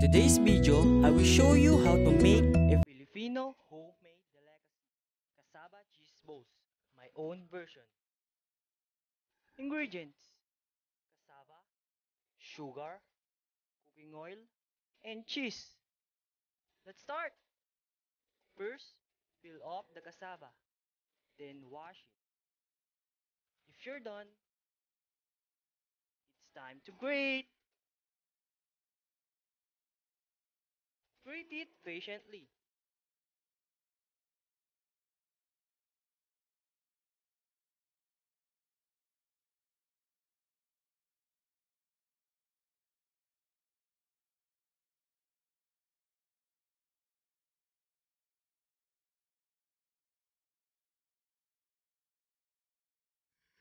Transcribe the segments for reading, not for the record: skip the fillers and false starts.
today's video, I will show you how to make a Filipino homemade delicacy, cassava cheese balls, my own version. Ingredients: cassava, sugar, cooking oil, and cheese. Let's start. First, peel off the cassava, then wash it. If you're done, it's time to grate. Grate it patiently.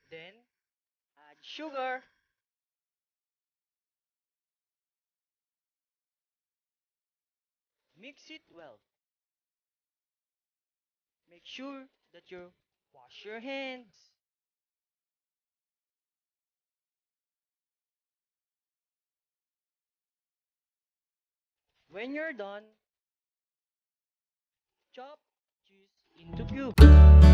Then, add sugar. Mix it well. Make sure that you wash your hands. When you're done, chop cheese into cubes.